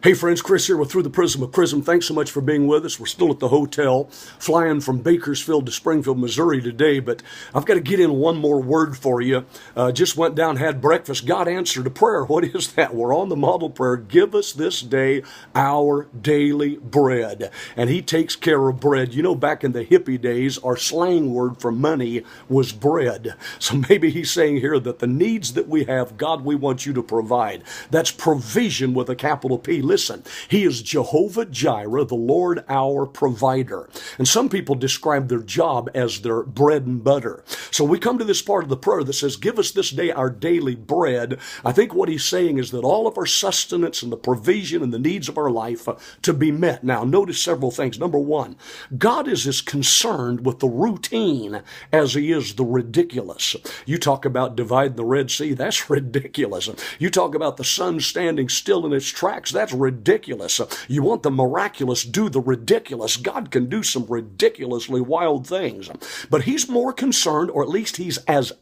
Hey friends, Kris here with Through the Prism of Prism. Thanks so much for being with us. We're still at the hotel, flying from Bakersfield to Springfield, Missouri today, but I've got to get in one more word for you. Just went down, had breakfast. God answered a prayer. What is that? We're on the model prayer. Give us this day our daily bread. And he takes care of bread. You know, back in the hippie days, our slang word for money was bread. So maybe he's saying here that the needs that we have, God, we want you to provide. That's provision with a capital P. Listen, he is Jehovah Jireh, the Lord our provider. And some people describe their job as their bread and butter. So we come to this part of the prayer that says, give us this day our daily bread. I think what he's saying is that all of our sustenance and the provision and the needs of our life to be met. Now, notice several things. Number one, God is as concerned with the routine as he is the ridiculous. You talk about dividing the Red Sea, that's ridiculous. You talk about the sun standing still in its tracks, that's ridiculous. You want the miraculous, do the ridiculous. God can do some ridiculously wild things. But he's more concerned, or at least he's as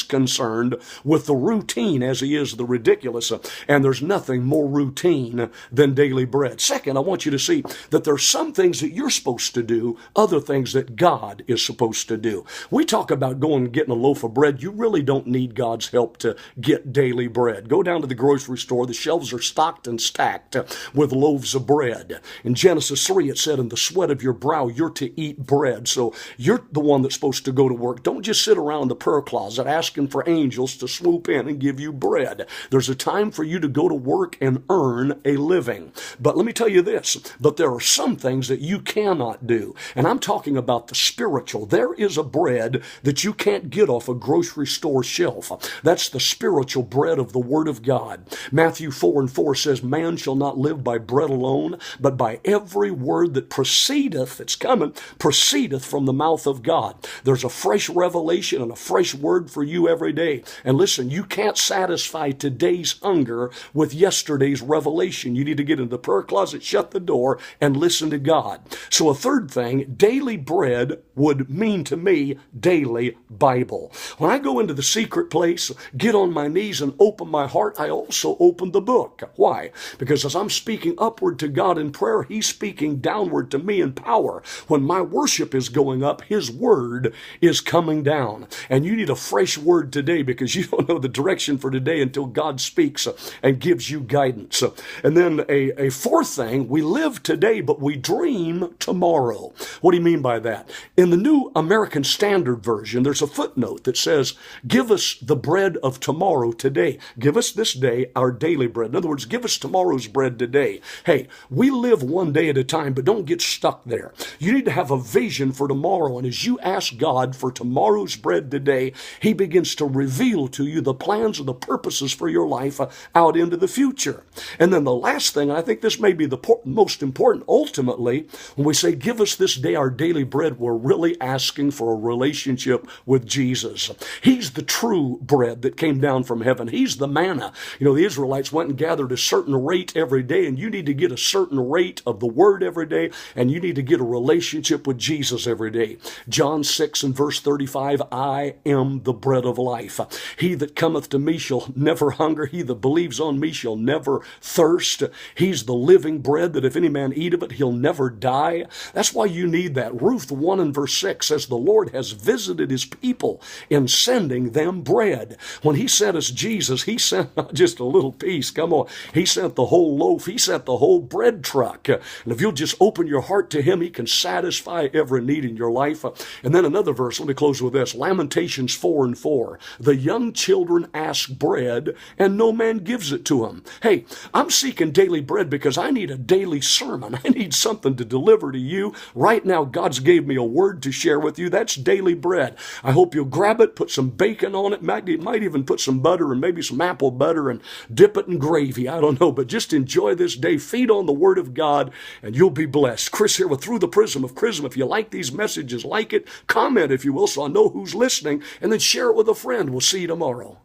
concerned with the routine as he is the ridiculous. And there's nothing more routine than daily bread. Second, I want you to see that there's some things that you're supposed to do, other things that God is supposed to do. We talk about going and getting a loaf of bread. You really don't need God's help to get daily bread. Go down to the grocery store. The shelves are stocked and stacked with loaves of bread. In Genesis 3, it said, in the sweat of your brow, you're to eat bread. So you're the one that's supposed to go to work. Don't just sit around the prayer closet asking for angels to swoop in and give you bread. There's a time for you to go to work and earn a living. But let me tell you this, but there are some things that you cannot do. And I'm talking about the spiritual. There is a bread that you can't get off a grocery store shelf. That's the spiritual bread of the Word of God. Matthew 4:4 says, man shall not live by bread alone, but by every word that proceedeth, it's coming, proceedeth from the mouth of God. There's a fresh revelation and a fresh word for you every day. And listen, you can't satisfy today's hunger with yesterday's revelation. You need to get into the prayer closet, shut the door, and listen to God. So a third thing, daily bread would mean to me daily Bible. When I go into the secret place, get on my knees and open my heart, I also open the book. Why? Because as I'm speaking upward to God in prayer, he's speaking downward to me in power. When my worship is going up, his word is coming down. And you need a fresh word today because you don't know the direction for today until God speaks and gives you guidance. And then a fourth thing, we live today, but we dream tomorrow. What do you mean by that? In the New American Standard Version, there's a footnote that says, give us the bread of tomorrow today. Give us this day our daily bread. In other words, give us tomorrow's bread today. Hey, we live one day at a time, but don't get stuck there. You need to have a vision for tomorrow. And as you ask God for tomorrow's bread today, he begins to reveal to you the plans and the purposes for your life out into the future. And then the last thing, and I think this may be the most important, ultimately, when we say, give us this day our daily bread, we're really asking for a relationship with Jesus. He's the true bread that came down from heaven. He's the manna. You know, the Israelites went and gathered a certain rate every day, and you need to get a certain rate of the word every day, and you need to get a relationship with Jesus every day. John 6 and verse 35, I am the bread of life. He that cometh to me shall never hunger. He that believes on me shall never thirst. He's the living bread that if any man eat of it, he'll never die. That's why you need that. Ruth 1 and verse 6 says, the Lord has visited his people in sending them bread. When he sent us Jesus, he sent not just a little piece. Come on. He sent the whole loaf. He sent the whole bread truck. And if you'll just open your heart to him, he can satisfy every need in your life. And then another verse, let me close with this. Lamentations 4 and 4. The young children ask bread, and no man gives it to them. Hey, I'm seeking daily bread because I need a daily sermon. I need something to deliver to you. Right now, God's gave me a word to share with you. That's daily bread. I hope you'll grab it, put some bacon on it, might even put some butter and maybe some apple butter and dip it in gravy. I don't know, but just enjoy this day. Feed on the Word of God, and you'll be blessed. Kris here with Through the Prism of Prism. If you like these messages, like it, comment if you will, so I know who's listening, and then share it with a friend. We'll see you tomorrow.